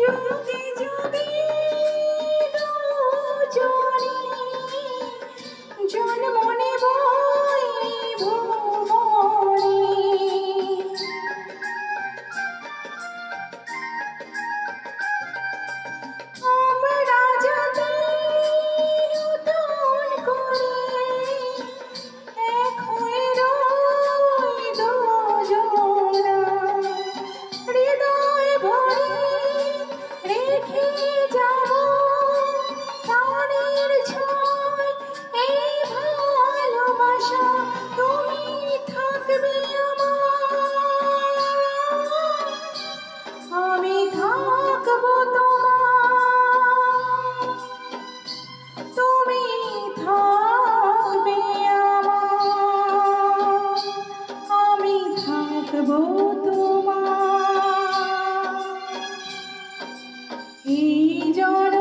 যুগে যুগে দুজনে জন্ম নেব এই ভুবনে। আমরা যাতে নতুন করে এক হয়ে রই দুজনা, হৃদয় ভরে রেখে যাব প্রাণের ছোঁয় এই ভালোবাসা। তুমি থাকবে আমার, আমি থাকবো তোমার। তুমি থাকবে আমার, আমি থাকবো তোমার। এই জন